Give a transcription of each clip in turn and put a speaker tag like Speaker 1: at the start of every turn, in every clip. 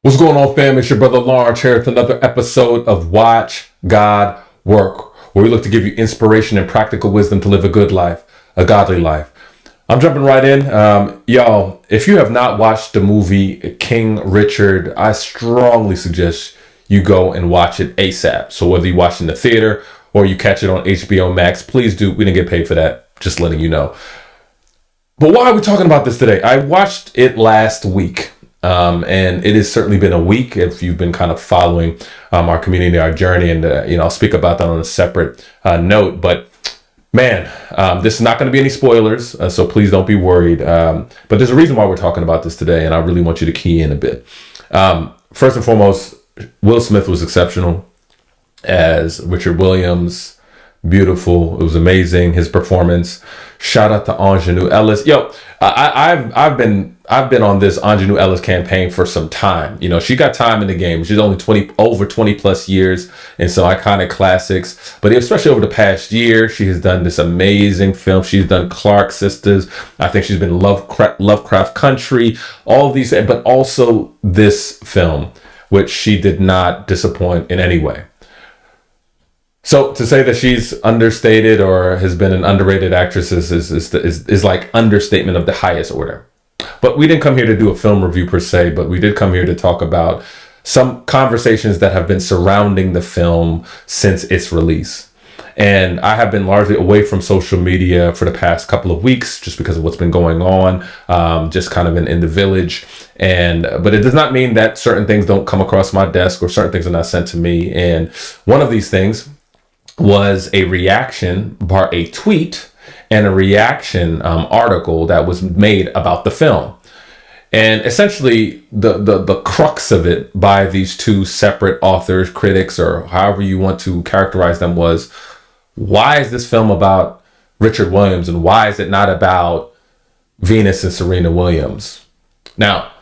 Speaker 1: What's going on, fam? It's your brother Lawrence here with another episode of Watch God Work, where we look to give you inspiration and practical wisdom to live a good life, a godly life. I'm jumping right in. Y'all, if you have not watched the movie King Richard, I strongly suggest you go and watch it ASAP. So whether you watch it in the theater or you catch it on HBO Max, please do. We didn't get paid for that. Just letting you know. But why are we talking about this today? I watched it last week. And it has certainly been a week if you've been kind of following our community, our journey, and I'll speak about that on a separate note. But man, this is not going to be any spoilers, so please don't be worried. But there's a reason why we're talking about this today, and I really want you to key in a bit. First and foremost, Will Smith was exceptional as Richard Williams. Beautiful. It was amazing. His performance. Shout out to Aunjanue Ellis. Yo, I've been on this Aunjanue Ellis campaign for some time. You know, she got time in the game. She's only over 20 plus years and some iconic classics. But especially over the past year, she has done this amazing film. She's done Clark Sisters. I think she's been Lovecraft Country, all of these, but also this film, which she did not disappoint in any way. So to say that she's understated or has been an underrated actress is like understatement of the highest order. But we didn't come here to do a film review per se, but we did come here to talk about some conversations that have been surrounding the film since its release. And I have been largely away from social media for the past couple of weeks just because of what's been going on, just kind of in the village. But it does not mean that certain things don't come across my desk or certain things are not sent to me. And one of these things was a reaction, a tweet, and a reaction article that was made about the film. And essentially, the crux of it by these two separate authors, critics, or however you want to characterize them was, why is this film about Richard Williams and why is it not about Venus and Serena Williams? Now,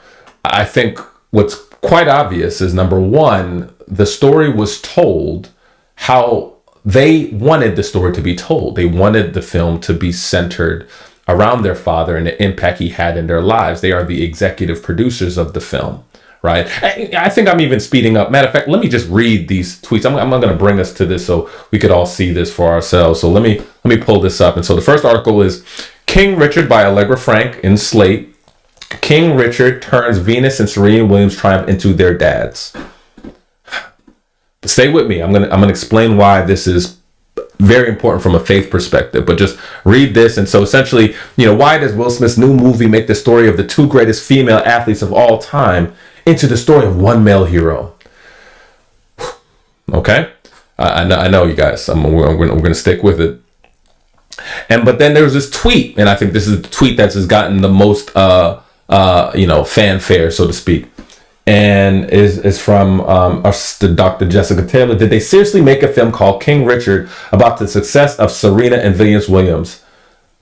Speaker 1: I think what's quite obvious is, number one, the story was told how they wanted the story to be told. They wanted the film to be centered around their father and the impact he had in their lives. They are the executive producers of the film, right? I think I'm even speeding up. Matter of fact, let me just read these tweets. I'm going to bring us to this so we could all see this for ourselves. So let me pull this up. And so the first article is King Richard by Allegra Frank in Slate. King Richard turns Venus and Serena Williams triumph into their dads. Stay with me. I'm gonna explain why this is very important from a faith perspective, but just read this. And so essentially, why does Will Smith's new movie make the story of the two greatest female athletes of all time into the story of one male hero? Okay, I know you guys. We're gonna stick with it. But then there was this tweet, and I think this is the tweet that's gotten the most fanfare, so to speak. And is from Dr. Jessica Taylor. Did they seriously make a film called King Richard about the success of Serena and Venus Williams,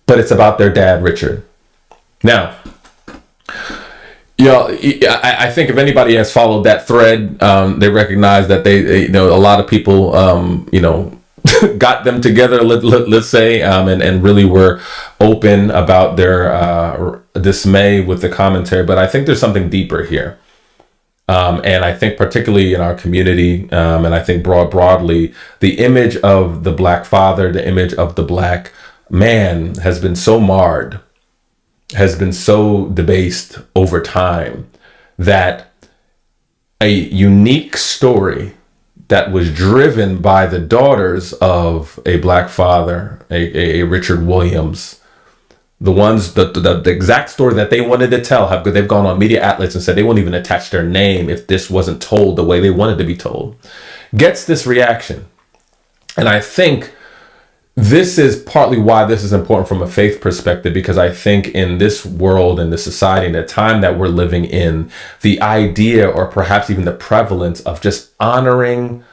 Speaker 1: but it's about their dad, Richard? Now, I think if anybody has followed that thread, they recognize that they a lot of people, got them together, let's say, and really were open about their dismay with the commentary. But I think there's something deeper here. And I think particularly in our community, and I think broadly, the image of the Black father, the image of the Black man has been so marred, has been so debased over time, that a unique story that was driven by the daughters of a Black father, a Richard Williams, the exact story that they wanted to tell, they've gone on media outlets and said they won't even attach their name if this wasn't told the way they wanted to be told, gets this reaction. And I think this is partly why this is important from a faith perspective, because I think in this world, in this society, in the time that we're living in, the idea, or perhaps even the prevalence of just honoring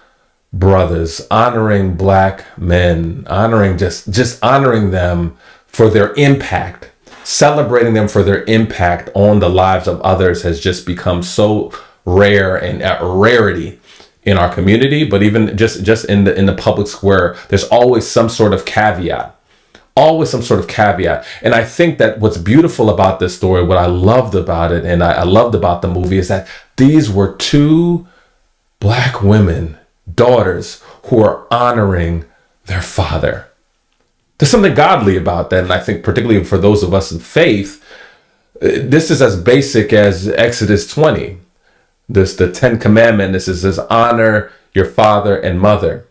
Speaker 1: brothers, honoring Black men, honoring just honoring them for their impact, celebrating them for their impact on the lives of others, has just become so rare and a rarity in our community. But even just in the public square, there's always some sort of caveat. And I think that what's beautiful about this story, what I loved about it, and I loved about the movie, is that These were two black women, daughters, who are honoring their father. There's something godly about that. And I think particularly for those of us in faith, this is as basic as Exodus 20. The 10 Commandments, this is honor your father and mother.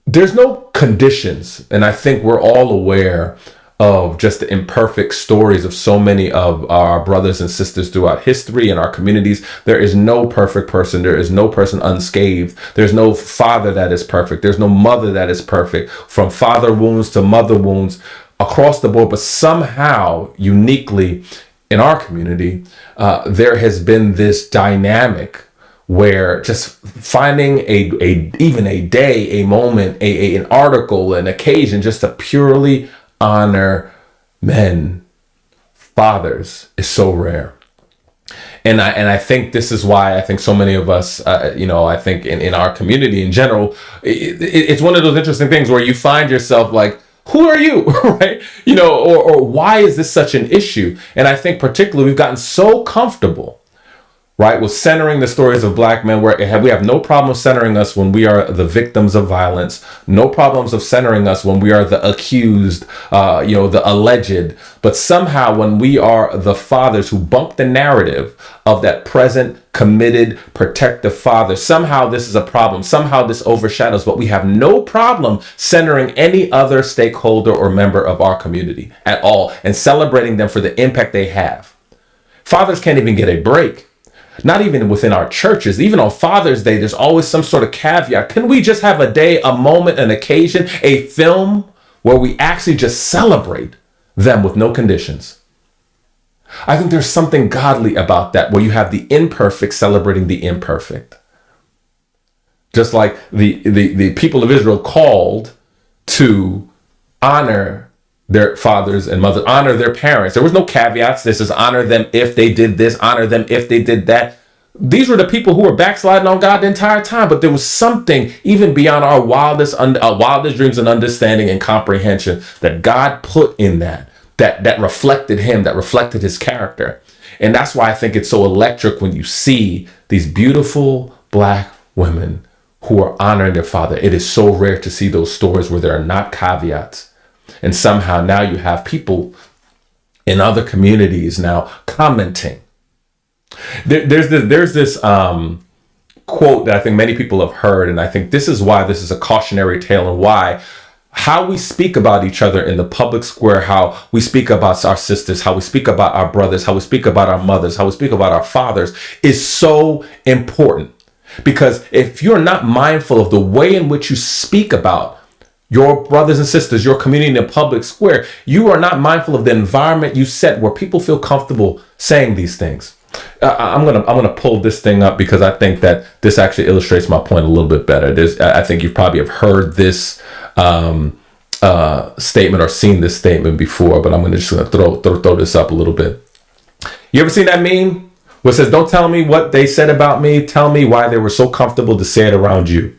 Speaker 1: There's no conditions. And I think we're all aware of just the imperfect stories of so many of our brothers and sisters throughout history and our communities. There is no perfect person. There is no person unscathed. There's no father that is perfect. There's no mother that is perfect, from father wounds to mother wounds across the board. But somehow, uniquely in our community, there has been this dynamic where just finding even a day, a moment, an article, an occasion, just to purely honor men, fathers, is so rare. And I think this is why I think so many of us, I think in our community in general, it's one of those interesting things where you find yourself like, who are you, right? Or why is this such an issue? And I think particularly we've gotten so comfortable, right, with centering the stories of black men, where we have no problem centering us when we are the victims of violence, no problems of centering us when we are the accused, the alleged, but somehow when we are the fathers who bump the narrative of that present, committed, protective father, somehow this is a problem. Somehow this overshadows, but we have no problem centering any other stakeholder or member of our community at all and celebrating them for the impact they have. Fathers can't even get a break. Not even within our churches. Even on Father's Day, there's always some sort of caveat. Can we just have a day, a moment, an occasion, a film where we actually just celebrate them with no conditions? I think there's something godly about that, where you have the imperfect celebrating the imperfect. Just like the people of Israel called to honor their fathers and mothers, honor their parents. There was no caveats. This is honor them if they did this, honor them if they did that. These were the people who were backsliding on God the entire time, but there was something even beyond our wildest dreams and understanding and comprehension that God put in that reflected him, that reflected his character. And that's why I think it's so electric when you see these beautiful black women who are honoring their father. It is so rare to see those stories where there are not caveats. And somehow now you have people in other communities now commenting. There's this quote that I think many people have heard, and I think this is why this is a cautionary tale, and why how we speak about each other in the public square, how we speak about our sisters, how we speak about our brothers, how we speak about our mothers, how we speak about our fathers is so important. Because if you're not mindful of the way in which you speak about your brothers and sisters, your community in the public square, you are not mindful of the environment you set where people feel comfortable saying these things. I'm gonna pull this thing up because I think that this actually illustrates my point a little bit better. I think you probably have heard this statement or seen this statement before, but I'm gonna throw this up a little bit. You ever seen that meme where it says, "Don't tell me what they said about me, tell me why they were so comfortable to say it around you"?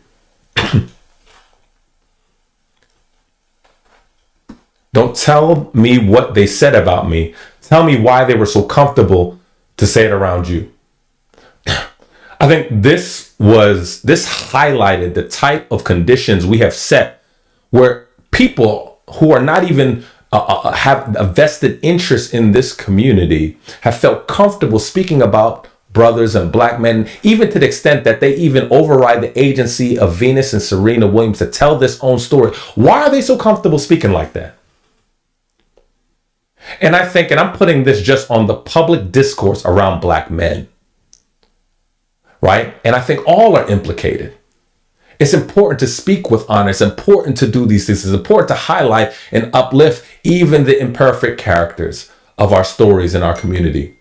Speaker 1: Don't tell me what they said about me. Tell me why they were so comfortable to say it around you. I think this highlighted the type of conditions we have set where people who are not even have a vested interest in this community have felt comfortable speaking about brothers and black men, even to the extent that they even override the agency of Venus and Serena Williams to tell this own story. Why are they so comfortable speaking like that? And I think, and I'm putting this just on the public discourse around black men, right? And I think all are implicated. It's important to speak with honor. It's important to do these things. It's important to highlight and uplift even the imperfect characters of our stories in our community.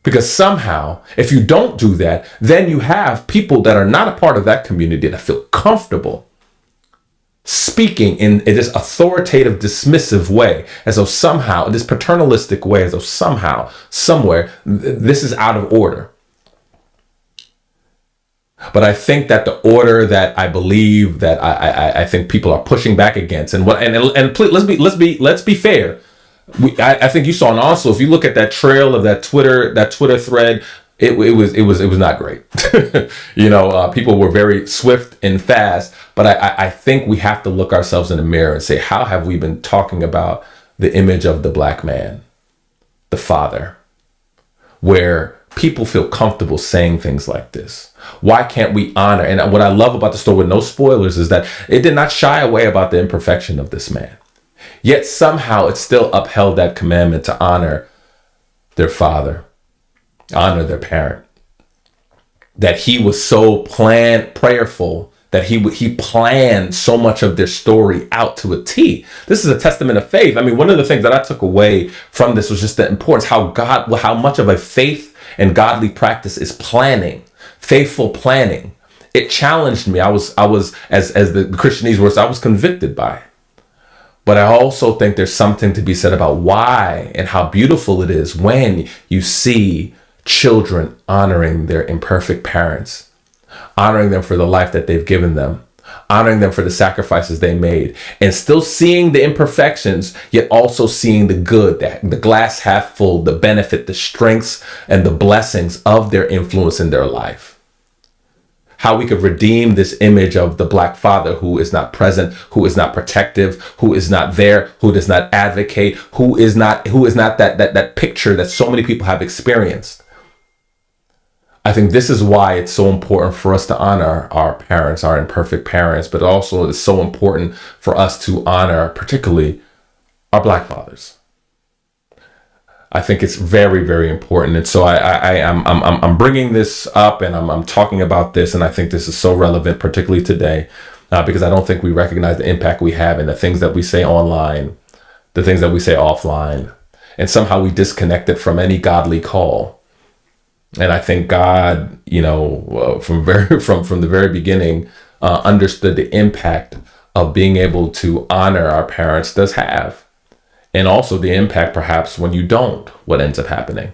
Speaker 1: Because somehow, if you don't do that, then you have people that are not a part of that community that feel comfortable speaking in this authoritative, dismissive way, as though somehow, this paternalistic way, as though somehow, somewhere, this is out of order. But I think that the order that I believe that I think people are pushing back against, and please, let's be fair. I think you saw, and also if you look at that trail of that Twitter thread, it was not great. People were very swift and fast, but I think we have to look ourselves in the mirror and say, how have we been talking about the image of the black man, the father, where people feel comfortable saying things like this? Why can't we honor? And what I love about the story, with no spoilers, is that it did not shy away about the imperfection of this man. Yet somehow it still upheld that commandment to honor their father, honor their parent. That he was so prayerful, that he planned so much of their story out to a T. This is a testament of faith. I mean, one of the things that I took away from this was just the importance, how much of a faith and godly practice is planning, faithful planning. It challenged me. I was as the Christianese words, I was convicted by it. But I also think there's something to be said about why and how beautiful it is when you see children honoring their imperfect parents, honoring them for the life that they've given them, honoring them for the sacrifices they made, and still seeing the imperfections, yet also seeing the good, the glass half full, the benefit, the strengths, and the blessings of their influence in their life. How we could redeem this image of the black father who is not present, who is not protective, who is not there, who does not advocate, who is not that picture that so many people have experienced. I think this is why it's so important for us to honor our parents, our imperfect parents, but also it's so important for us to honor particularly our black fathers. I think it's very, very important. And so I'm bringing this up, and I'm talking about this. And I think this is so relevant, particularly today, because I don't think we recognize the impact we have in the things that we say online, the things that we say offline, and somehow we disconnect it from any godly call. And I think God, from the very beginning, understood the impact of being able to honor our parents does have. And also the impact, perhaps, when you don't, what ends up happening.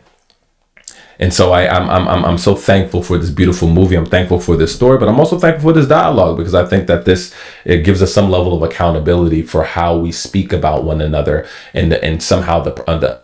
Speaker 1: And so I'm so thankful for this beautiful movie. I'm thankful for this story, but I'm also thankful for this dialogue, because I think that it gives us some level of accountability for how we speak about one another, and somehow the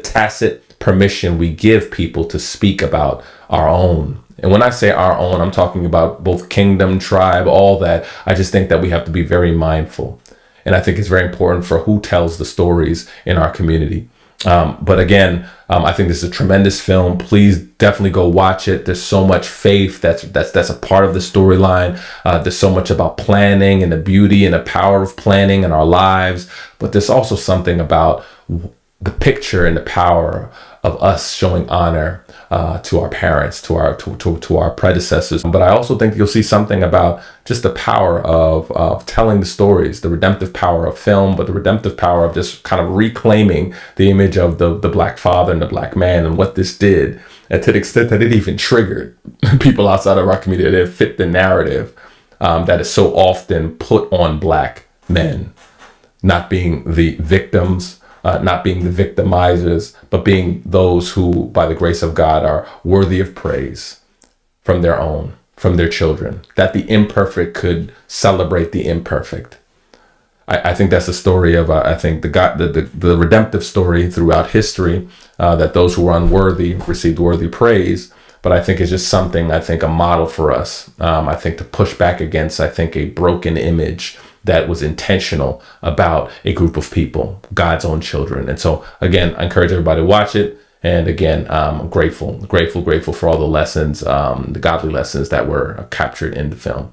Speaker 1: tacit permission we give people to speak about our own. And when I say our own, I'm talking about both kingdom, tribe, all that. I just think that we have to be very mindful. And I think it's very important for who tells the stories in our community. But again, I think this is a tremendous film. Please definitely go watch it. There's so much faith that's a part of the storyline. There's so much about planning and the beauty and the power of planning in our lives. But there's also something about the picture and the power of us showing honor to our parents, to our predecessors. But I also think you'll see something about just the power of telling the stories, the redemptive power of film, but the redemptive power of just kind of reclaiming the image of the black father and the black man, and what this did, and to the extent that it even triggered people outside of our community, that it fit the narrative that is so often put on black men, not being the victims, not being the victimizers, but being those who, by the grace of God, are worthy of praise from their children, that the imperfect could celebrate the imperfect. I think that's the story of, I think the redemptive story throughout history, that those who were unworthy received worthy praise. But I think it's just something, a model for us, I think, to push back against, a broken image that was intentional about a group of people, God's own children. And so, again, I encourage everybody to watch it. And again, I'm grateful for all the lessons, the godly lessons that were captured in the film.